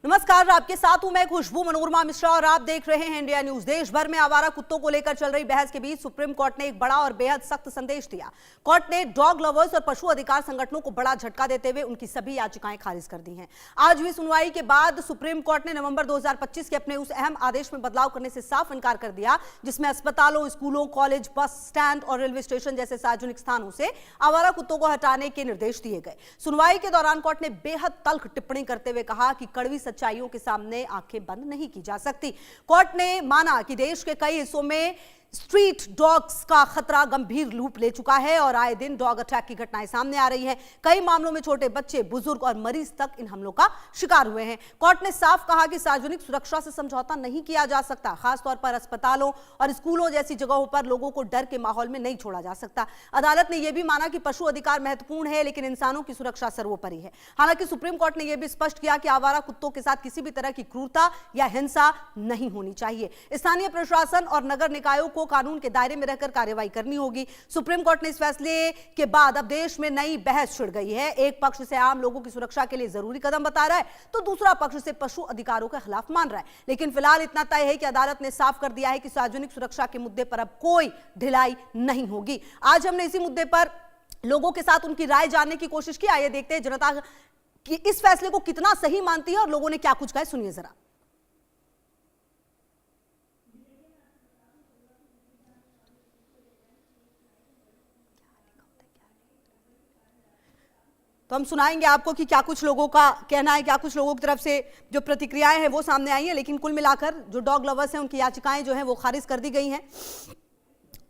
नमस्कार, आपके साथ हूं मैं खुशबू मनोरमा मिश्रा और आप देख रहे हैं इंडिया न्यूज। देश भर में आवारा कुत्तों को लेकर चल रही बहस के बीच सुप्रीम कोर्ट ने एक बड़ा और बेहद सख्त संदेश दिया। कोर्ट ने डॉग लवर्स और पशु अधिकार संगठनों को बड़ा झटका देते हुए उनकी सभी याचिकाएं खारिज कर दी हैं। आज हुई सुनवाई के बाद सुप्रीम कोर्ट ने नवंबर 2025 के अपने उस अहम आदेश में बदलाव करने से साफ इनकार कर दिया जिसमें अस्पतालों, स्कूलों, कॉलेज, बस स्टैंड और रेलवे स्टेशन जैसे सार्वजनिक स्थानों से आवारा कुत्तों को हटाने के निर्देश दिए गए। सुनवाई के दौरान कोर्ट ने बेहद तल्ख टिप्पणी करते हुए कहा कि कड़वी सच्चाइयों के सामने आंखें बंद नहीं की जा सकती। कोर्ट ने माना कि देश के कई हिस्सों में स्ट्रीट डॉग्स का खतरा गंभीर रूप ले चुका है और आए दिन डॉग अटैक की घटनाएं सामने आ रही हैं। कई मामलों में छोटे बच्चे, बुजुर्ग और मरीज तक इन हमलों का शिकार हुए हैं। कोर्ट ने साफ कहा कि सार्वजनिक सुरक्षा से समझौता नहीं किया जा सकता। खासतौर पर अस्पतालों और स्कूलों जैसी जगहों पर लोगों को डर के माहौल में नहीं छोड़ा जा सकता। अदालत ने यह भी माना कि पशु अधिकार महत्वपूर्ण है लेकिन इंसानों की सुरक्षा सर्वोपरि है। हालांकि सुप्रीम कोर्ट ने यह भी स्पष्ट किया कि आवारा कुत्तों के साथ किसी भी तरह की क्रूरता या हिंसा नहीं होनी चाहिए। स्थानीय प्रशासन और नगर निकायों को कानून के दायरे में रहकर कार्रवाई करनी होगी। सुप्रीम कोर्ट ने इस फैसले के बाद अब देश में नई बहस छिड़ गई है। एक पक्ष से आम लोगों की सुरक्षा के लिए जरूरी कदम बता रहा है तो दूसरा पक्ष से पशु अधिकारों के खिलाफ मान रहा है। लेकिन फिलहाल इतना तय है कि अदालत ने साफ कर दिया है कि सार्वजनिक सुरक्षा के मुद्दे पर अब कोई ढिलाई नहीं होगी। आज हमने इसी मुद्दे पर लोगों के साथ उनकी राय जानने की कोशिश की। आइए देखते हैं जनता कि इस फैसले को कितना सही मानती है और लोगों ने क्या कुछ कहा। सुनिए जरा। तो हम सुनाएंगे आपको कि क्या कुछ लोगों का कहना है, क्या कुछ लोगों की तरफ से जो प्रतिक्रियाएं हैं वो सामने आई हैं। लेकिन कुल मिलाकर जो डॉग लवर्स हैं उनकी याचिकाएं जो हैं वो खारिज कर दी गई हैं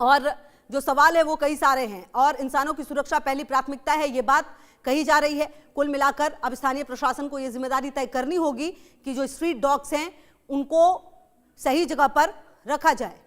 और जो सवाल है वो कई सारे हैं और इंसानों की सुरक्षा पहली प्राथमिकता है, ये बात कही जा रही है। कुल मिलाकर अब स्थानीय प्रशासन को ये जिम्मेदारी तय करनी होगी कि जो स्ट्रीट डॉग्स हैं उनको सही जगह पर रखा जाए।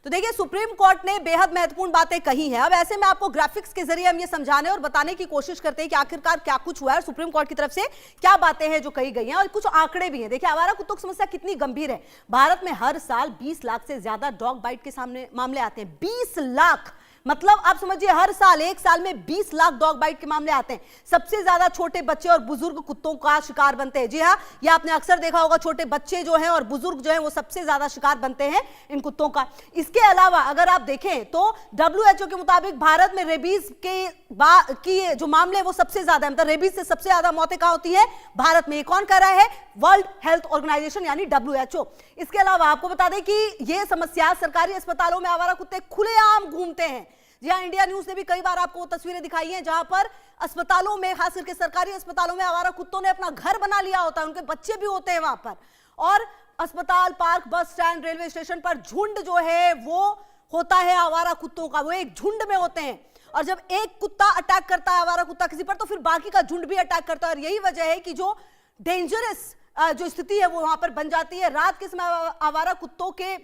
तो देखिए, सुप्रीम कोर्ट ने बेहद महत्वपूर्ण बातें कही हैं। अब ऐसे में आपको ग्राफिक्स के जरिए हम ये समझाने और बताने की कोशिश करते हैं कि आखिरकार क्या कुछ हुआ है और सुप्रीम कोर्ट की तरफ से क्या बातें हैं जो कही गई हैं और कुछ आंकड़े भी हैं। देखिए, आवारा कुत्तों की समस्या कितनी गंभीर है। भारत में हर साल 20 लाख से ज्यादा डॉग बाइट के सामने मामले आते हैं। 20 लाख, मतलब आप समझिए हर साल, एक साल में 20 लाख डॉग बाइट के मामले आते हैं। सबसे ज्यादा छोटे बच्चे और बुजुर्ग कुत्तों का शिकार बनते हैं। जी हाँ, ये आपने अक्सर देखा होगा, छोटे बच्चे जो हैं और बुजुर्ग जो हैं वो सबसे ज्यादा शिकार बनते हैं इन कुत्तों का। इसके अलावा अगर आप देखें तो WHO के मुताबिक भारत में रेबीज की जो मामले वो सबसे ज्यादा है। मतलब रेबीज से सबसे ज्यादा मौतें कहां होती है? भारत में। कौन कर रहा है? वर्ल्ड हेल्थ ऑर्गेनाइजेशन यानी WHO। इसके अलावा आपको बता दें कि यह समस्या सरकारी अस्पतालों में आवारा कुत्ते खुलेआम घूमते हैं। जी हाँ, इंडिया न्यूज ने भी कई बार आपको वो तस्वीरें दिखाई हैं जहां पर अस्पतालों में, खास करके सरकारी अस्पतालों में आवारा कुत्तों ने अपना घर बना लिया होता है। उनके बच्चे भी होते हैं वहां पर और अस्पताल, park, bus stand, railway station पर झुंड जो है वो होता है आवारा कुत्तों का। वो एक झुंड में होते हैं और जब एक कुत्ता अटैक करता है, आवारा कुत्ता किसी पर, तो फिर बाकी का झुंड भी अटैक करता है। और यही वजह है कि जो डेंजरस जो स्थिति है वो वहां पर बन जाती है। रात के समय आवारा कुत्तों के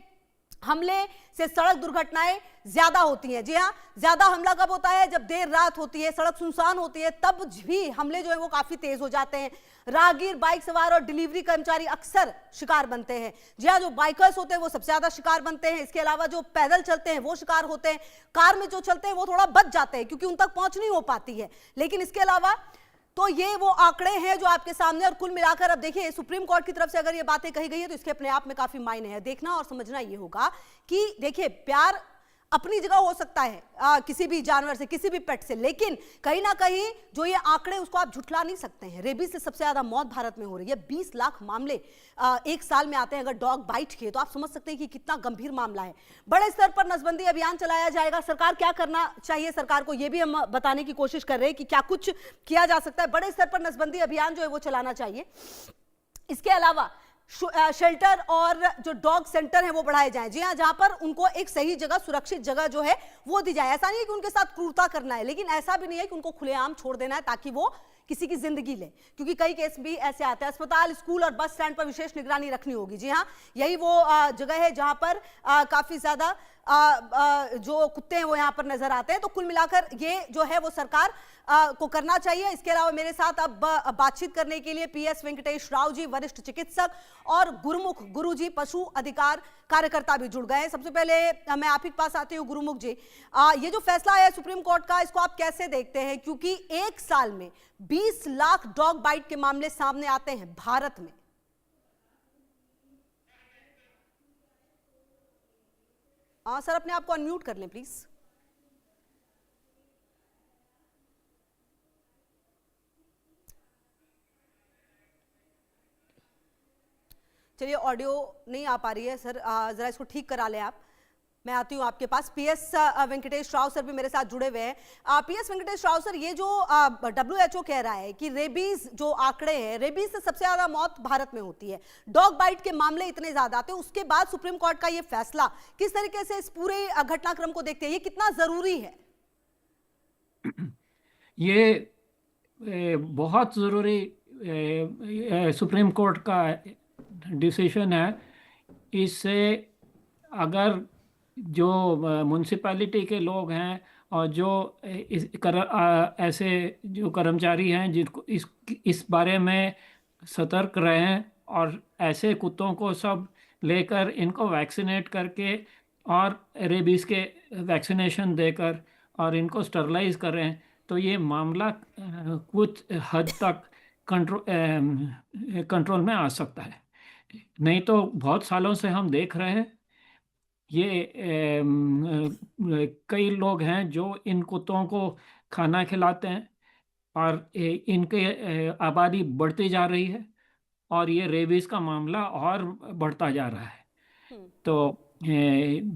हमले से सड़क दुर्घटनाएं ज्यादा होती हैं। जी हाँ, ज्यादा हमला कब होता है? जब देर रात होती है, सड़क सुनसान होती है, तब भी हमले जो है वो काफी तेज हो जाते हैं। राहगीर, बाइक सवार और डिलीवरी कर्मचारी अक्सर शिकार बनते हैं। जी हाँ, जो बाइकर्स होते हैं वो सबसे ज्यादा शिकार बनते हैं। इसके अलावा जो पैदल चलते हैं वो शिकार होते हैं। कार में जो चलते हैं वो थोड़ा बच जाते हैं क्योंकि उन तक पहुंच नहीं हो पाती है। लेकिन इसके अलावा तो ये वो आंकड़े हैं जो आपके सामने। और कुल मिलाकर अब देखिए, सुप्रीम कोर्ट की तरफ से अगर ये बातें कही गई है तो इसके अपने आप में काफी मायने हैं। देखना और समझना ये होगा कि देखिए, प्यार अपनी जगह हो सकता है किसी भी जानवर से, किसी भी पेट से, लेकिन कहीं ना कहीं जो ये आंकड़े उसको आप झुठला नहीं सकते हैं। रेबीज से सबसे ज्यादा मौत भारत में हो रही है। 20 लाख मामले एक साल में आते हैं अगर डॉग बाइट के, तो आप समझ सकते हैं कि कितना गंभीर मामला है। बड़े स्तर पर नसबंदी अभियान चलाया जाएगा। सरकार क्या करना चाहिए, सरकार को यह भी हम बताने की कोशिश कर रहे हैं कि क्या कुछ किया जा सकता है। बड़े स्तर पर नसबंदी अभियान जो है वो चलाना चाहिए। इसके अलावा शेल्टर और जो डॉग सेंटर है वो बढ़ाए जाएं। जी हाँ, जहां पर उनको एक सही जगह, सुरक्षित जगह जो है वो दी जाए। ऐसा नहीं है कि उनके साथ क्रूरता करना है, लेकिन ऐसा भी नहीं है कि उनको खुलेआम छोड़ देना है ताकि वो किसी की जिंदगी ले, क्योंकि कई केस भी ऐसे आते हैं। अस्पताल, स्कूल और बस स्टैंड पर विशेष निगरानी रखनी होगी। जी हाँ, यही वो जगह है जहां पर काफी ज्यादा जो कुत्ते हैं वो यहाँ पर नजर आते हैं। तो कुल मिलाकर ये जो है वो सरकार को करना चाहिए। इसके अलावा मेरे साथ अब बातचीत करने के लिए PS वेंकटेश राव जी, वरिष्ठ चिकित्सक, और गुरुमुख गुरुजी, पशु अधिकार कार्यकर्ता भी जुड़ गए हैं। सबसे पहले मैं आप ही के पास आती हूँ गुरुमुख जी, ये जो फैसला आया सुप्रीम कोर्ट का, इसको आप कैसे देखते हैं? क्योंकि एक साल में 20 लाख डॉग बाइट के मामले सामने आते हैं भारत में। सर अपने आप को अनम्यूट कर लें प्लीज। चलिए, ऑडियो नहीं आ पा रही है सर, जरा इसको ठीक करा लें आप। मैं आती हूँ आपके पास। PS वेंकटेश राव सर भी मेरे साथ जुड़े हुए हैं। PS वेंकटेश राव सर, ये जो WHO कह रहा है कि रेबीज जो आंकड़े हैं, रेबीज से सबसे ज्यादा मौत भारत में होती है, डॉग बाइट के मामले इतने ज्यादा आते हैं, उसके बाद सुप्रीम कोर्ट का ये फैसला, किस तरीके से इस पूरे घटनाक्रम को देखते हैं? ये कितना जरूरी है? ये बहुत ज़रूरी सुप्रीम कोर्ट का डिसीजन है। इससे अगर जो म्यूनसिपैलिटी के लोग हैं और जो ऐसे जो कर्मचारी हैं जिनको इस बारे में सतर्क रहें और ऐसे कुत्तों को सब लेकर इनको वैक्सीनेट करके और रेबीज़ के वैक्सीनेशन देकर और इनको स्टरलाइज करें, तो ये मामला कुछ हद तक कंट्रोल में आ सकता है। नहीं तो बहुत सालों से हम देख रहे हैं ये कई लोग हैं जो इन कुत्तों को खाना खिलाते हैं और इनके आबादी बढ़ती जा रही है और ये रेबीज़ का मामला और बढ़ता जा रहा है। तो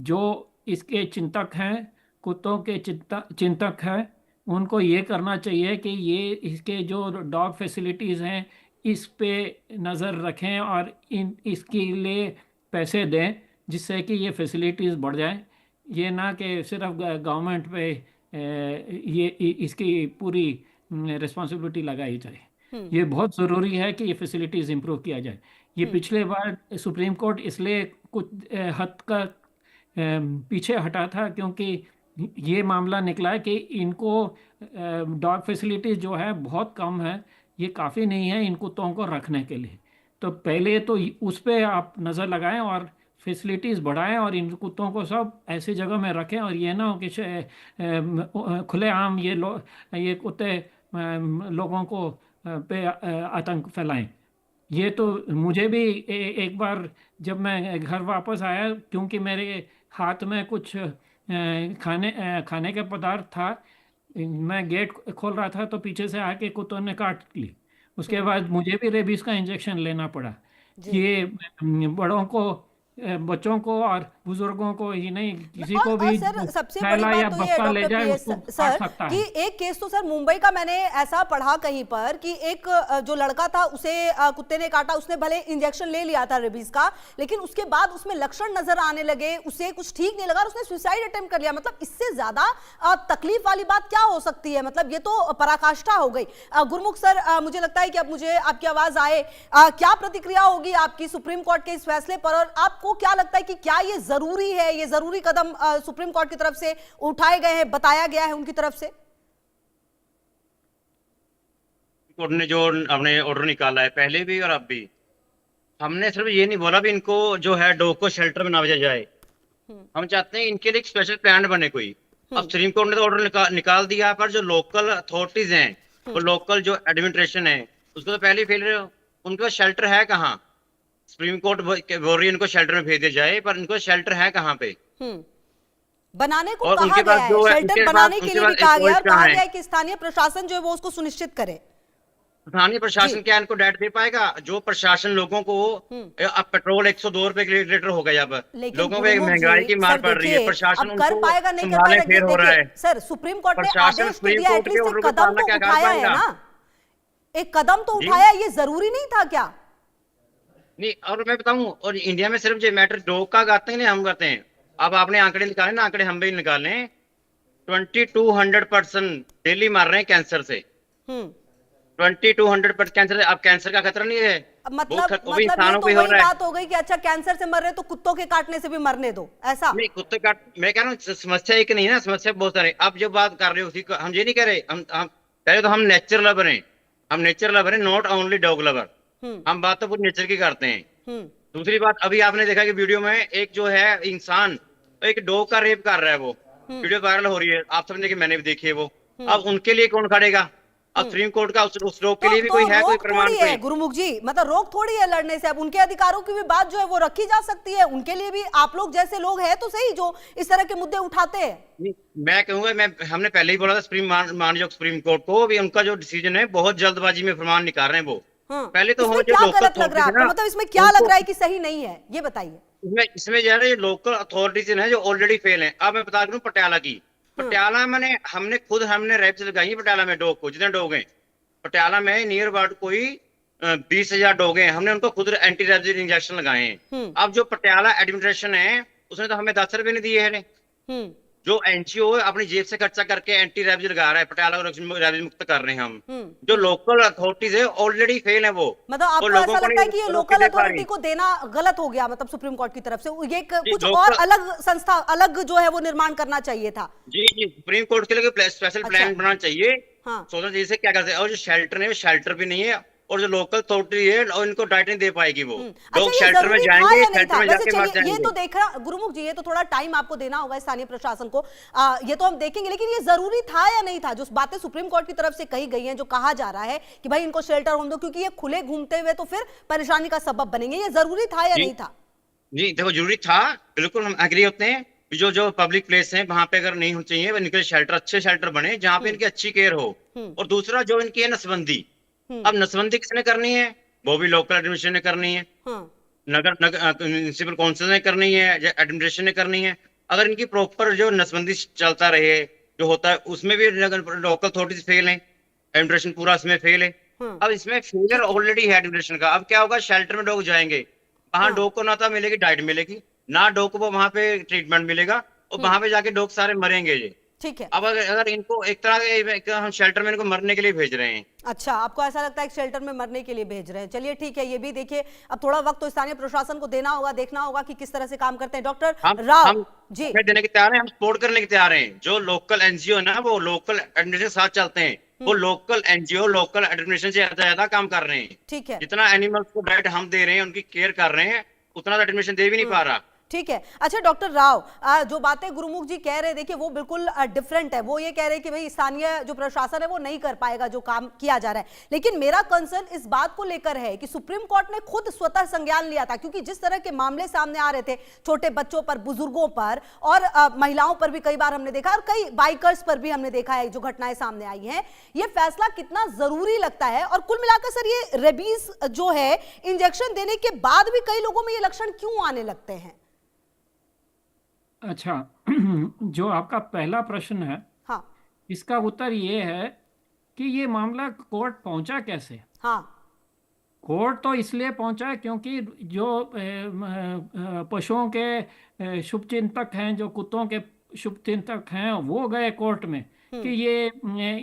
जो इसके चिंतक हैं, कुत्तों के चिंतक हैं, उनको ये करना चाहिए कि ये इसके जो डॉग फैसिलिटीज़ हैं इस पे नज़र रखें और इसके लिए पैसे दें जिससे कि ये फैसिलिटीज़ बढ़ जाएं। ये ना कि सिर्फ गवर्नमेंट पे ये इसकी पूरी रिस्पॉन्सिबिलिटी लगाई जाए। ये बहुत ज़रूरी है कि ये फैसिलिटीज़ इम्प्रूव किया जाए। ये पिछले बार सुप्रीम कोर्ट इसलिए कुछ हद तक पीछे हटा था क्योंकि ये मामला निकला है कि इनको डॉग फैसिलिटीज़ जो है बहुत कम है, ये काफ़ी नहीं है इन कुत्तों को रखने के लिए। तो पहले तो उस पर आप नज़र लगाएं और फैसिलिटीज़ बढ़ाएं और इन कुत्तों को सब ऐसी जगह में रखें और ये ना हो कि खुलेआम ये कुत्ते लोगों को पे आतंक फैलाएं। ये तो मुझे भी एक बार जब मैं घर वापस आया, क्योंकि मेरे हाथ में कुछ खाने के पदार्थ था, मैं गेट खोल रहा था तो पीछे से आके कुत्तों ने काट ली। उसके बाद मुझे भी रेबीज का इंजेक्शन लेना पड़ा। ये बड़ों को, बच्चों को और बुजुर्गों को ही नहीं, किसी को भी सबसे बड़ी बात तो ये ले जाए उसको काट सकता है। कि एक केस तो सर मुंबई का मैंने ऐसा पढ़ा कहीं पर कि एक जो लड़का था उसे कुत्ते ने काटा, उसने भले इंजेक्शन ले लिया था रेबीज का, लेकिन उसके बाद उसमें लक्षण नजर आने लगे, उसे कुछ ठीक नहीं लगा, उसने सुसाइड अटेम्प्ट कर लिया। मतलब इससे ज्यादा तकलीफ वाली बात क्या हो सकती है? मतलब ये तो पराकाष्ठा हो गई। गुरमुख सर, मुझे लगता है कि अब मुझे आपकी आवाज आए, क्या प्रतिक्रिया होगी आपकी सुप्रीम कोर्ट के इस फैसले पर, और आपको क्या लगता है कि क्या ये जरूरी है, ये जरूरी कदम सुप्रीम कोर्ट की तरफ से उठाए गए हैं, बताया गया है उनकी तरफ से? कोर्ट ने जो अपने ऑर्डर निकाला है पहले भी और अब भी, हमने सिर्फ ये नहीं बोला भी इनको जो है डॉग को शेल्टर में ना भेजा जाए, हम चाहते हैं इनके लिए एक स्पेशल प्लान बने कोई। अब सुप्रीम कोर्ट ने तो ऑर्डर निकाल दिया, पर जो लोकल अथॉरिटीज हैं और लोकल जो एडमिनिस्ट्रेशन है उसको तो पहले फेल, उनके पास शेल्टर है कहाँ? सुप्रीम कोर्ट बोल रही है इनको शेल्टर में भेज दिया जाए, पर इनको शेल्टर है कहाँ पे? बनाने को कहा गया है, शेल्टर बनाने के लिए भी कहा गया, और कहा गया है कि स्थानीय प्रशासन जो है वो उसको सुनिश्चित करे। स्थानीय प्रशासन क्या इनको डेट दे पाएगा? जो प्रशासन लोगों को, अब पेट्रोल 102 रुपए लीटर हो गया, अब लोगों पे महंगाई की मार पड़ रही है, प्रशासन कर पाएगा नहीं कर पाएगा फेर हो रहा है। सर सुप्रीम कोर्ट ने आदेश दिया, एटलीस्ट एक कदम तो उठाया है ना, एक कदम तो उठाया, ये जरूरी नहीं था क्या? नहीं, और मैं बताऊं, और इंडिया में सिर्फ जो मैटर डॉग का गाते हैं हम करते हैं। अब आपने आंकड़े निकाले ना, आंकड़े हम भी निकाले, 2200 पर्सन डेली मर रहे हैं कैंसर से। 2200 कैंसर, अब कैंसर का खतरा नहीं है। वो भी ये इंसानों तो पे हो वही रहा है। बात हो गई कि अच्छा कैंसर से मर रहे तो कुत्तों के काटने से भी मरने दो, ऐसा? नहीं, कुत्ते काट, मैं कह रहा हूँ समस्या एक नहीं है ना, समस्या बहुत सारे। अब जो बात कर रहे हो उसी को हम ये नहीं कह रहे, हम पहले तो हम नेचर लवर हैं, हम नेचर लवर हैं, नॉट ओनली डॉग लवर। हम्म। हम बात तो पूरी नेचर की करते हैं। हम्म। दूसरी बात, अभी आपने देखा कि वीडियो में एक जो है इंसान एक डॉग का रेप कर रहा है, वो वीडियो वायरल हो रही है, आप सबने देखी, मैंने भी देखी है वो। अब उनके लिए कौन खड़ेगा? अब सुप्रीम कोर्ट का उस डॉग के लिए भी कोई है, कोई रोक प्रमाण थोड़ी कोई? है गुरुमुख जी, मतलब रोक थोड़ी है लड़ने से। अब उनके अधिकारों की भी बात जो है वो रखी जा सकती है, उनके लिए भी आप लोग जैसे लोग हैं तो सही जो इस तरह के मुद्दे उठाते हैं। नहीं, मैं कहूंगा, हमने पहले ही बोला था माननीय सुप्रीम कोर्ट को भी, उनका जो डिसीजन है बहुत जल्दबाजी में फरमान निकाल रहे हैं वो। हाँ। पहले तो इसमें जो क्या लोकल गलत लग रहा है अथॉरिटीज है आपको, ना, मतलब इसमें क्या लग रहा है कि सही नहीं है, ये बताइए। इसमें जो है ना, ये लोकल अथॉरिटीज है जो ऑलरेडी फेल है। अब मैं बता दूं पटियाला की, पटियाला मैंने हमने रैप्स लगाई है पटियाला में डॉग को, जितने डॉग हैं पटियाला में नियर अबाउट कोई 20,000 डॉग हैं, हमने उनको खुद एंटी रैबिस इंजेक्शन लगाए हैं। अब जो पटियाला एडमिनिस्ट्रेशन है उसने तो हमें 10 रुपए नहीं दिए हैं। जो एनजीओ अपनी जेब से खर्चा करके एंटी रैबिस लगा रहा है, पटियाला को रैबिस मुक्त कर रहे हैं हम। जो लोकल अथॉरिटीज है ऑलरेडी फेल है वो। मतलब आपको लोगों ऐसा को लगता है नहीं कि ये रोक लोकल दे पा रही। अथॉरिटी को देना गलत हो गया, मतलब सुप्रीम कोर्ट की तरफ से ये कुछ और लोकल अलग संस्था, अलग जो है वो निर्माण करना चाहिए था। जी जी, सुप्रीम कोर्ट के लिए स्पेशल प्लान बनाना चाहिए। हाँ। सोचना चाहिए से क्या करते हैं। और जो शेल्टर है वो शेल्टर भी नहीं है, और जो लोकल अथॉरिटी है और इनको डाइट नहीं दे पाएगी वो। अच्छा, लोग ये शेल्टर में जरूरी था जाएंगे, या नहीं शेल्टर था? में वैसे जाके मर चलिए, ये जाएंगे। तो देखना गुरुमुख जी, ये तो थोड़ा टाइम आपको देना होगा स्थानीय प्रशासन को, ये तो हम देखेंगे, लेकिन ये जरूरी था या नहीं था? जो बातें सुप्रीम कोर्ट की तरफ से कही गई हैं, जो कहा जा रहा है कि भाई इनको शेल्टर होम दो क्योंकि ये खुले घूमते हुए तो फिर परेशानी का सबब बनेंगे, ये जरूरी था या नहीं था? जी देखो, जरूरी था, बिल्कुल हम एग्री होते हैं। जो पब्लिक प्लेस है वहां पे अगर नहीं होनी चाहिए, इनके शेल्टर, अच्छे शेल्टर बने जहाँ पे इनकी अच्छी केयर हो। और दूसरा जो इनकी है नसबंदी, अब नसबंदी किसने करनी है? वो भी लोकल एडमिनिस्ट्रेशन ने करनी है, नगर म्युनिसिपल काउंसिल ने करनी है, एडमिनिस्ट्रेशन ने करनी है। अगर इनकी प्रॉपर जो नसबंदी चलता रहे जो होता है, उसमें भी लोकल अथॉरिटीज फेल है, एडमिनिस्ट्रेशन पूरा इसमें फेल है। अब इसमें फेलियर ऑलरेडी है एडमिनिस्ट्रेशन का। अब क्या होगा, शेल्टर में डॉग जाएंगे, वहां डॉग को ना तो मिलेगी डाइट मिलेगी, ना डॉग को वहां पे ट्रीटमेंट मिलेगा, और वहां पे जाके डॉग सारे मरेंगे जी। ठीक है। अब अगर इनको एक तरह के हम शेल्टर में इनको मरने के लिए भेज रहे हैं। अच्छा, आपको ऐसा लगता है कि शेल्टर में मरने के लिए भेज रहे हैं? चलिए ठीक है, ये भी देखिए, अब थोड़ा वक्त तो स्थानीय प्रशासन को देना होगा, देखना होगा कि किस तरह से काम करते हैं। डॉक्टर राव जी, देने के तैयार हैं, हम सपोर्ट करने के तैयार हैं। जो लोकल एनजीओ है ना, वो लोकल एडमिनिस्ट्रेशन के साथ चलते हैं, वो लोकल एनजीओ लोकल एडमिनिस्ट्रेशन से ज्यादा काम कर रहे हैं। ठीक है। जितना एनिमल्स को डाइट हम दे रहे हैं, उनकी केयर कर रहे हैं, उतना तो एडमिनिस्ट्रेशन दे भी नहीं पा रहा। ठीक है। अच्छा डॉक्टर राव, जो बातें गुरुमुख जी कह रहे, देखिए वो बिल्कुल डिफरेंट है। वो ये कह रहे कि भाई स्थानीय जो प्रशासन है वो नहीं कर पाएगा जो काम किया जा रहा है, लेकिन मेरा कंसर्न इस बात को लेकर है कि सुप्रीम कोर्ट ने खुद स्वतः संज्ञान लिया था, क्योंकि जिस तरह के मामले सामने आ रहे थे, छोटे बच्चों पर, बुजुर्गों पर और महिलाओं पर भी कई बार हमने देखा, और कई बाइकर्स पर भी हमने देखा है जो घटनाएं सामने आई हैं, ये फैसला कितना जरूरी लगता है। और कुल मिलाकर सर, ये रेबीज जो है इंजेक्शन देने के बाद भी कई लोगों में ये लक्षण क्यों आने लगते हैं? अच्छा, जो आपका पहला प्रश्न है, हाँ। इसका उत्तर ये है कि ये मामला कोर्ट पहुंचा कैसे। हाँ। कोर्ट तो इसलिए पहुंचा क्योंकि जो पशुओं के शुभचिंतक हैं, जो कुत्तों के शुभचिंतक हैं, वो गए कोर्ट में कि ये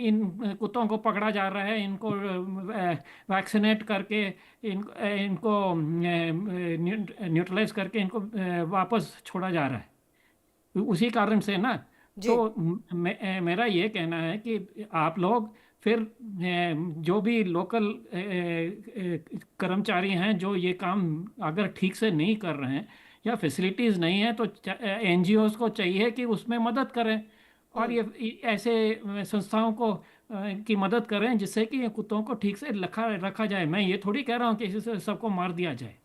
इन कुत्तों को पकड़ा जा रहा है, इनको वैक्सीनेट करके इनको न्यूट्रलाइज करके इनको वापस छोड़ा जा रहा है, उसी कारण से ना। तो मेरा ये कहना है कि आप लोग फिर जो भी लोकल कर्मचारी हैं जो ये काम अगर ठीक से नहीं कर रहे हैं या फैसिलिटीज़ नहीं है, तो एनजीओज़ को चाहिए कि उसमें मदद करें, और ये ऐसे संस्थाओं को की मदद करें जिससे कि कुत्तों को ठीक से रखा जाए। मैं ये थोड़ी कह रहा हूँ कि इसे सबको मार दिया जाए।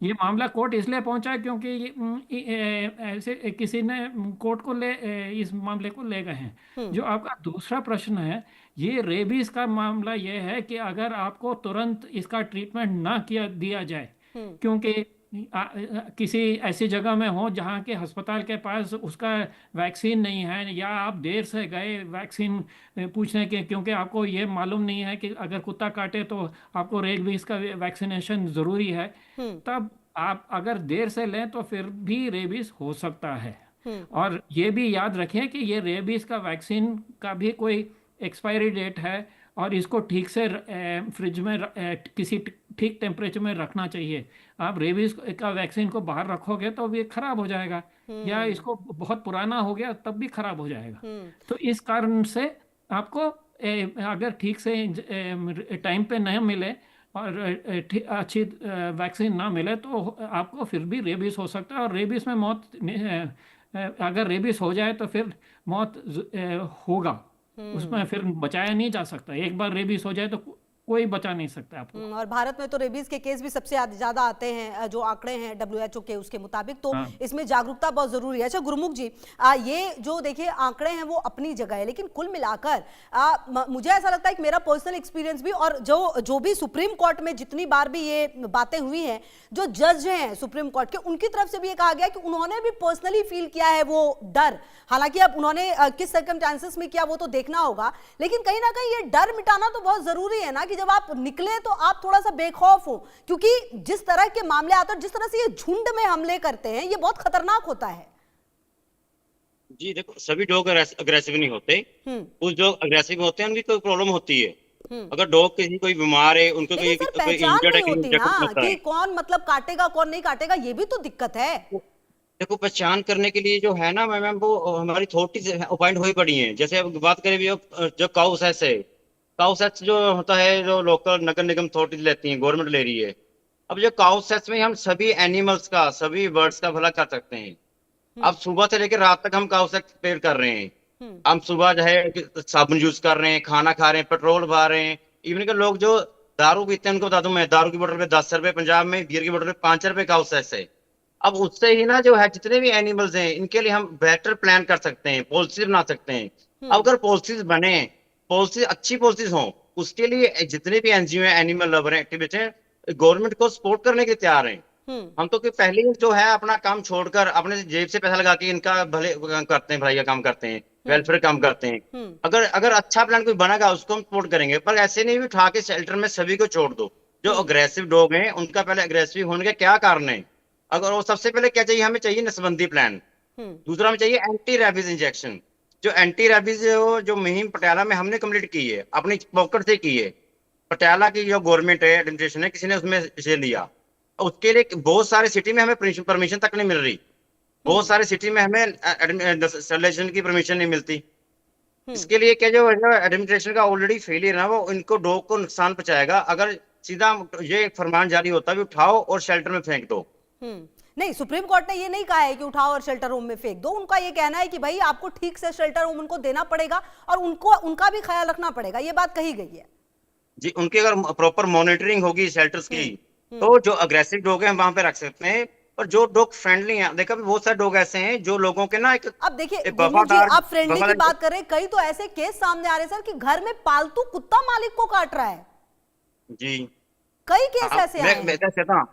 ये मामला कोर्ट इसलिए पहुंचा क्योंकि ऐसे किसी ने कोर्ट को इस मामले को ले गए हैं। जो आपका दूसरा प्रश्न है, ये रेबीज का मामला ये है कि अगर आपको तुरंत इसका ट्रीटमेंट ना दिया जाए, क्योंकि किसी ऐसी जगह में हो जहाँ के अस्पताल के पास उसका वैक्सीन नहीं है, या आप देर से गए वैक्सीन पूछने के, क्योंकि आपको ये मालूम नहीं है कि अगर कुत्ता काटे तो आपको रेबीज का वैक्सीनेशन ज़रूरी है, तब आप अगर देर से लें तो फिर भी रेबीज हो सकता है। और ये भी याद रखें कि ये रेबीज का वैक्सीन का भी कोई एक्सपायरी डेट है, और इसको ठीक से फ्रिज में किसी ठीक टेम्परेचर में रखना चाहिए। आप रेबीज का वैक्सीन को बाहर रखोगे तो ये खराब हो जाएगा, या इसको बहुत पुराना हो गया तब भी खराब हो जाएगा। तो इस कारण से आपको अगर ठीक से टाइम पे नहीं मिले और अच्छी वैक्सीन ना मिले तो आपको फिर भी रेबीज हो सकता है, और रेबीज में मौत अगर रेबीज हो जाए तो फिर मौत होगा, उसमें फिर बचाया नहीं जा सकता। एक बार रेबीज हो जाए तो कोई बचा नहीं सकता आपको। और भारत में तो रेबीज के केस भी सबसे ज्यादा आते हैं, जो आंकड़े हैं डब्ल्यूएचओ के उसके मुताबिक, तो हाँ। इसमें जागरूकता बहुत जरूरी है। अच्छा गुरुमुख जी, ये जो देखिए आंकड़े हैं वो अपनी जगह है, लेकिन कुल मिलाकर मुझे ऐसा लगता है कि मेरा पर्सनल एक्सपीरियंस भी, और जो भी सुप्रीम कोर्ट में जितनी बार भी ये बातें हुई हैं, जो जज हैं सुप्रीम कोर्ट के, उनकी तरफ से भी ये कहा गया कि उन्होंने भी पर्सनली फील किया है वो डर। हालांकि अब उन्होंने किस सर्कमस्टेंसेस में किया वो तो देखना होगा, लेकिन कहीं ना कहीं ये डर मिटाना तो बहुत जरूरी है ना, कि जब आप निकले तो आप थोड़ा सा बेखौफ हो, क्योंकि जिस तरह के मामले आते हैं, जिस तरह से ये झुंड में हमले करते हैं, ये बहुत खतरनाक होता है। जी देखो, सभी डॉग अग्रेसिव नहीं होते। कुछ डॉग अग्रेसिव होते हैं, उनकी कोई प्रॉब्लम होती है। अगर डॉग किसी कोई बीमार है, उनको लेकिन सर कोई पहचान इंजर्ड है, नहीं होती ना होता कि है। कौन मतलब काटेगा कौन नहीं काटेगा, ये भी तो दिक्कत है। देखो, पहचान करने के लिए जो है ना मैम, वो हमारी अथॉरिटीज अपॉइंट हुई पड़ी हैं। जैसे अब बात करें भी, जो काउ सेस है, काउ सेस जो होता है, जो लोकल नगर निगम अथॉरिटीज लेती हैं, गवर्नमेंट ले रही है। अब जो काउ सेस में हम सभी एनिमल्स का, सभी बर्ड्स का भला कर सकते हैं। अब सुबह से लेकर रात तक हम काउ सेस प्रिपेयर कर रहे हैं। हम सुबह जो है साबुन यूज कर रहे हैं, खाना खा रहे हैं, पेट्रोल भर रहे हैं। इवन के लोग जो दारू पीते हैं, उनको बता दूं मैं, दारू की बोतल पे 10 रुपए, पंजाब में बियर की बोतल पे 5 रुपए काउ सेस है। अब उससे ही ना जो है जितने भी एनिमल्स हैं, इनके लिए हम बेटर प्लान कर सकते हैं, पॉलिसी बना सकते हैं। अब अगर पॉलिसीज बने, पॉलिसी अच्छी पॉलिसीज हो, उसके लिए जितने भी एनजीओ हैं, एनिमल लवर हैं, एक्टिविस्ट हैं, गवर्नमेंट को सपोर्ट करने के लिए तैयार हैं। हम तो कि पहले ही जो है अपना काम छोड़कर अपने जेब से पैसा लगा के इनका भले करते हैं, भलाई का काम करते हैं, वेलफेयर काम करते हैं। अगर अगर अच्छा प्लान कोई बनेगा, उसको हम सपोर्ट करेंगे, पर ऐसे नहीं भी उठा के शेल्टर में सभी को छोड़ दो। जो अग्रेसिव डॉग हैं, उनका पहले अग्रेसिव होने का क्या कारण है, अगर वो सबसे पहले क्या चाहिए, हमें चाहिए नसबंदी प्लान। दूसरा हमें चाहिए एंटी रेबीज इंजेक्शन। जो एंटी रेबीज जो मुहिम पटियाला में हमने कंप्लीट की है, अपनी पॉकेट से की है। पटियाला की जो गवर्नमेंट है, एडमिनिस्ट्रेशन है, किसी ने उसमें से लिया। उसके लिए बहुत सारे सिटी में हमें परमिशन तक नहीं मिल रही। बहुत सारे सिटी में हमें इंस्टॉलेशन की परमिशन नहीं मिलती। इसके लिए क्या, जो एडमिनिस्ट्रेशन का ऑलरेडी फेलियर है, वो इनको डॉग को नुकसान पहुंचाएगा। अगर सीधा ये फरमान जारी होता है, उठाओ और शेल्टर में फेंक दो। नहीं, सुप्रीम कोर्ट ने ये नहीं कहा है कि उठाओ और शेल्टर होम में फेंक दो। उनका ये कहना है कि भाई आपको ठीक से शेल्टर होम उनको देना पड़ेगा और उनका भी ख्याल रखना पड़ेगा, ये बात कही गई है। जी, उनकी अगर प्रॉपर मॉनिटरिंग होगी शेल्टर्स की, तो जो अग्रेसिव डॉग है हम वहां पे रख सकते हैं। और जो डॉग फ्रेंडली हैं, देखा बहुत सारे डॉग ऐसे हैं जो लोगों के ना एक, अब देखिए एक गुरमुख जी, वफादार, आप फ्रेंडली की बात कर रहे हैं, कई तो ऐसे केस सामने आ रहे हैं सर कि घर में पालतू कुत्ता मालिक को काट रहा है। जी, कई केस ऐसे आए हैं। मैं कहता हूं,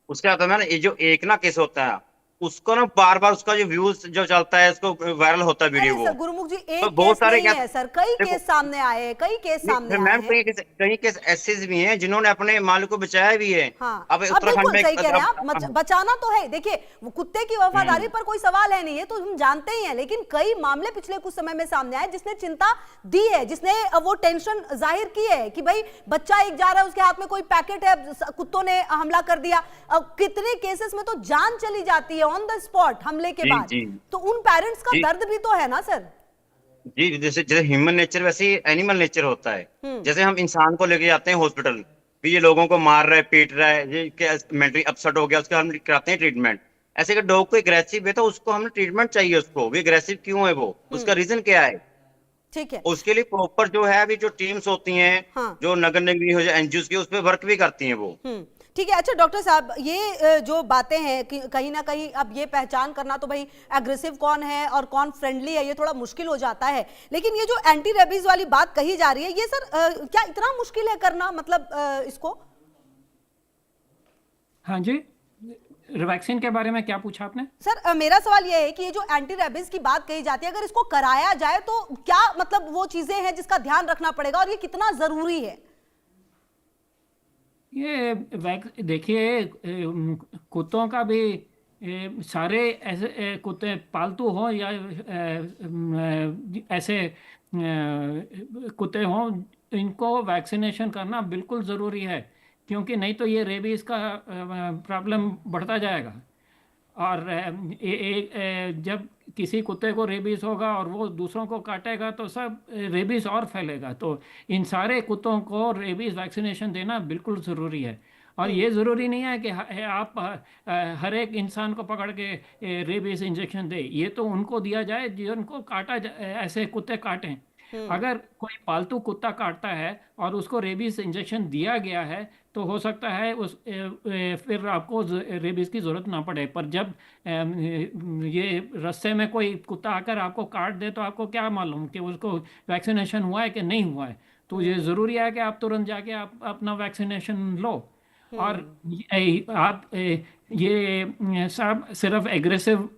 उसके बाद में ना ये जो एक ना केस होता है, उसको ना बार बार उसका जो व्यूज जो चलता है, उसको वायरल होता है वीडियो। अरे वो सर गुरुमुख जी, एक तो बहुत केस सारे नहीं है सर, कई केस सामने आए हैं, कई केस सामने आए मैम, हैं। कई केस ऐसे भी हैं जिन्होंने अपने मालिक को बचाया भी है। हाँ, अब अब उत्तराखंड बिल्कुल में सही कह रहे हैं आप, बचाना तो है। देखिए वो कुत्ते की वफादारी पर कोई सवाल है नहीं, है तो हम जानते ही हैं, लेकिन कई मामले पिछले कुछ समय में सामने आए जिसने चिंता दी है, जिसने वो टेंशन जाहिर की है कि भाई बच्चा एक जा रहा है, उसके हाथ में कोई पैकेट है, कुत्तों ने हमला कर दिया। कितने केसेस में तो जान चली जाती है ऑन द स्पॉट हमले के बाद। तो उन पेरेंट्स का दर्द भी तो है ना सर। जी, जैसे जैसे ह्यूमन नेचर वैसे ही एनिमल नेचर होता है। जैसे हम इंसान को लेके जाते हैं हॉस्पिटल, भी ये लोगों को मार रहा है, पीट रहा है, ये मेंटली अपसेट हो गया, उसका हम कराते हैं ट्रीटमेंट। ऐसे अगर डॉग को एग्रेसिव है तो उसको हमने ट्रीटमेंट चाहिए। उसको भी एग्रेसिव क्यों है, वो उसका रीजन क्या है, ठीक है। उसके लिए प्रॉपर जो है अभी जो टीम्स होती हैं, हाँ। जो नगर निगम हो जाए, एनजीओ की, उस पर वर्क भी करती हैं वो। ठीक है। अच्छा डॉक्टर साहब, ये जो बातें हैं कि कहीं ना कहीं अब ये पहचान करना तो भाई एग्रेसिव कौन है और कौन फ्रेंडली है, ये थोड़ा मुश्किल हो जाता है, लेकिन ये जो एंटी रेबीज वाली बात कही जा रही है, ये सर क्या इतना मुश्किल है करना, मतलब इसको? हाँ जी, वैक्सीन के बारे में क्या पूछा आपने? सर मेरा सवाल यह है कि ये जो एंटी रेबीज की बात कही जाती है, अगर इसको कराया जाए तो क्या मतलब वो चीजें हैं जिसका ध्यान रखना पड़ेगा और ये कितना जरूरी है? ये देखिए, कुत्तों का भी सारे ऐसे कुत्ते पालतू हों या ऐसे कुत्ते हों इनको वैक्सीनेशन करना बिल्कुल ज़रूरी है, क्योंकि नहीं तो ये रेबीज़ का प्रॉब्लम बढ़ता जाएगा। और जब किसी कुत्ते को रेबीज़ होगा और वो दूसरों को काटेगा तो सब रेबीज़ और फैलेगा। तो इन सारे कुत्तों को रेबीज़ वैक्सीनेशन देना बिल्कुल ज़रूरी है। और ये ज़रूरी नहीं है कि आप हर एक इंसान को पकड़ के रेबीज़ इंजेक्शन दे। ये तो उनको दिया जाए जिनको ऐसे कुत्ते काटें। अगर कोई पालतू कुत्ता काटता है और उसको रेबीज इंजेक्शन दिया गया है तो हो सकता है फिर आपको रेबीज की ज़रूरत ना पड़े। पर जब ये रास्ते में कोई कुत्ता आकर आपको काट दे तो आपको क्या मालूम कि उसको वैक्सीनेशन हुआ है कि नहीं हुआ है। तो ये ज़रूरी है कि आप तुरंत जाके आप अपना वैक्सीनेशन लो। और आप ये सब सिर्फ एग्रेसिव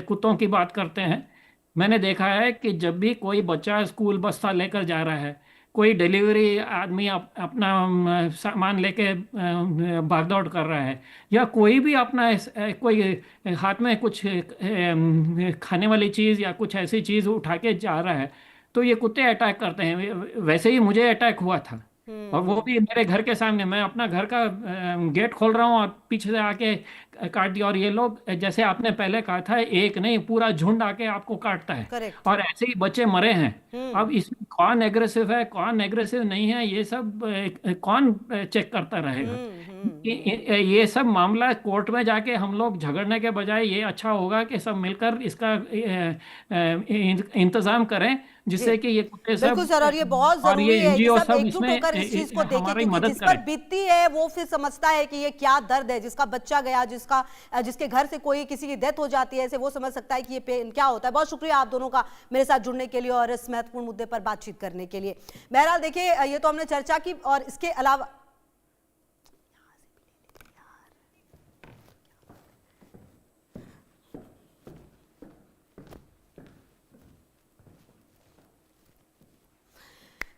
कुत्तों की बात करते हैं। मैंने देखा है कि जब भी कोई बच्चा स्कूल बस्ता लेकर जा रहा है, कोई डिलीवरी आदमी अपना सामान लेके भाग दौड़ कर रहा है, या कोई भी अपना कोई हाथ में कुछ खाने वाली चीज़ या कुछ ऐसी चीज़ उठा के जा रहा है, तो ये कुत्ते अटैक करते हैं। वैसे ही मुझे अटैक हुआ था, और वो भी मेरे घर के सामने। मैं अपना घर का गेट खोल रहा हूँ और पीछे से आके काट दिया। और ये लोग, जैसे आपने पहले कहा था, एक नहीं पूरा झुंड आके आपको काटता है। Correct. और ऐसे ही बच्चे मरे हैं। अब इसमें कौन एग्रेसिव है कौन एग्रेसिव नहीं है, ये सब कौन चेक करता रहेगा। ये सब मामला कोर्ट में जाके हम लोग झगड़ने के बजाय ये अच्छा होगा कि सब मिलकर इसका इंतजाम करें, जिससे कि ये कुत्ते सब बिल्कुल सर, और ये बहुत और जरूरी ये है कि एनजीओ सब सब एकजुट इसमें होकर इस चीज को देखें, हमारी क्योंकि मदद जिस पर करें। बीतती है वो फिर समझता है कि ये क्या दर्द है। जिसका बच्चा गया, जिसके घर से कोई किसी की डेथ हो जाती है, ऐसे वो समझ सकता है कि ये पेन क्या होता है। बहुत शुक्रिया आप दोनों का मेरे साथ जुड़ने के लिए और इस महत्वपूर्ण मुद्दे पर बातचीत करने के लिए। बहरहाल देखिए, ये तो हमने चर्चा की, और इसके अलावा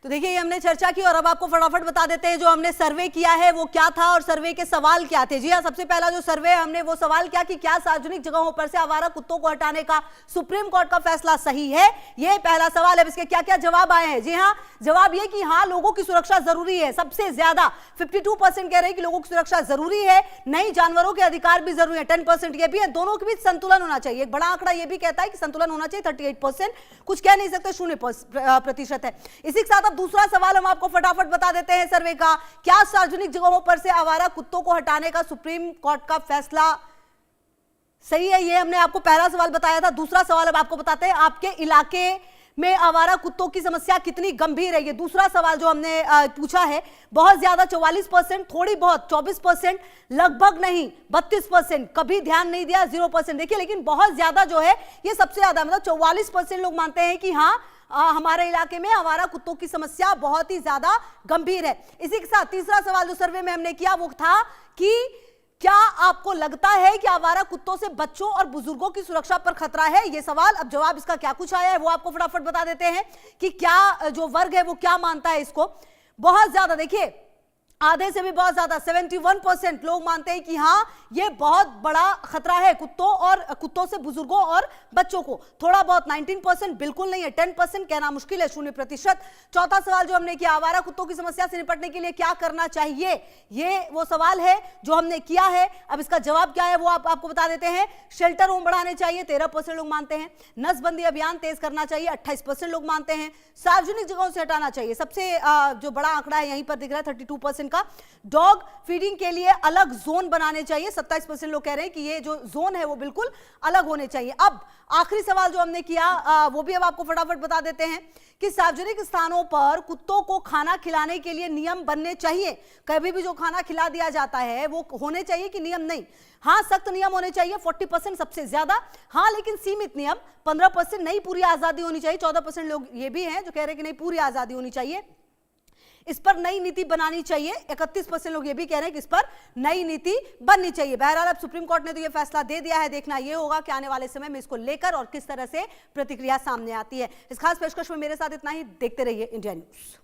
तो देखिए, ये हमने चर्चा की, और अब आपको फटाफट बता देते हैं जो हमने सर्वे किया है वो क्या था और सर्वे के सवाल क्या थे। जी हाँ, सबसे पहला जो सर्वे हमने वो सवाल किया कि क्या सार्वजनिक जगहों पर से आवारा कुत्तों को हटाने का सुप्रीम कोर्ट का फैसला सही है। ये पहला सवाल है। इसके क्या क्या जवाब आए हैं? जी हाँ, जवाब ये कि हाँ, लोगों की सुरक्षा जरूरी है। सबसे ज्यादा 52% कह रहे हैं कि लोगों की सुरक्षा जरूरी है, नहीं जानवरों के अधिकार भी जरूरी है। 10% ये भी है। दोनों के बीच संतुलन होना चाहिए। एक बड़ा आंकड़ा ये भी कहता है कि संतुलन होना चाहिए। 38%, कुछ कह नहीं सकते, 0% है। इसी के साथ दूसरा सवाल हम आपको फटाफट बता देते हैं सर्वे का। क्या सार्वजनिक जगहों पर से आवारा कुत्तों को हटाने का सुप्रीम कोर्ट का फैसला सही है? ये हमने आपको पहला सवाल बताया था। दूसरा सवाल अब आपको बताते हैं, आपके इलाके में आवारा कुत्तों की समस्या कितनी गंभीर है। ये दूसरा सवाल जो हमने पूछा है। बहुत ज्यादा 44%, थोड़ी बहुत 24%, लगभग नहीं 32%, कभी ध्यान नहीं दिया 0%। देखिए, लेकिन बहुत ज्यादा जो है ये सबसे ज्यादा, मतलब 44% लोग मानते हैं कि हाँ, हमारे इलाके में आवारा कुत्तों की समस्या बहुत ही ज्यादा गंभीर है। इसी के साथ तीसरा सवाल जो सर्वे में हमने किया वो था कि क्या आपको लगता है कि आवारा कुत्तों से बच्चों और बुजुर्गों की सुरक्षा पर खतरा है? ये सवाल, अब जवाब इसका क्या कुछ आया है वो आपको फटाफट बता देते हैं कि क्या जो वर्ग है वो क्या मानता है इसको। बहुत ज्यादा, देखिए आधे से भी बहुत ज्यादा 71% लोग मानते हैं कि हाँ, ये बहुत बड़ा खतरा है कुत्तों से बुजुर्गों और बच्चों को। थोड़ा बहुत 19% बिल्कुल नहीं है, 10% कहना मुश्किल है, 0%। चौथा सवाल जो हमने किया, आवारा कुत्तों की समस्या से निपटने के लिए क्या करना चाहिए, ये वो सवाल है जो हमने किया है। अब इसका जवाब क्या है वो आपको बता देते हैं। शेल्टर होम बढ़ाने चाहिए, 13% लोग मानते हैं। नसबंदी अभियान तेज करना चाहिए, 28% लोग मानते हैं। सार्वजनिक जगहों से हटाना चाहिए, सबसे जो बड़ा आंकड़ा है यहीं पर दिख रहा है 32% का। डॉग फीडिंग के लिए अलग जोन बनाने चाहिए, 27% लोग कह रहे हैं कि ये जो जोन है वो बिल्कुल अलग होने चाहिए। अब आखिरी सवाल जो हमने किया वो भी अब आपको फटाफट बता देते हैं कि सार्वजनिक स्थानों पर कुत्तों को खाना खिलाने के लिए नियम बनने चाहिए। कभी भी जो खाना खिला दिया जाता है वो होने चाहिए कि नियम नहीं? हाँ, सख्त नियम होने चाहिए, 40% सबसे ज्यादा। हाँ, लेकिन सीमित नियम, 15% नहीं, पूरी आजादी होनी चाहिए। 14% लोग ये भी हैं जो कह रहे हैं कि नहीं, पूरी आजादी होनी चाहिए। इस पर नई नीति बनानी चाहिए, 31% लोग ये भी कह रहे हैं कि इस पर नई नीति बननी चाहिए। बहरहाल अब सुप्रीम कोर्ट ने तो ये फैसला दे दिया है, देखना ये होगा कि आने वाले समय में इसको लेकर और किस तरह से प्रतिक्रिया सामने आती है। इस खास पेशकश में मेरे साथ इतना ही। देखते रहिए इंडिया न्यूज।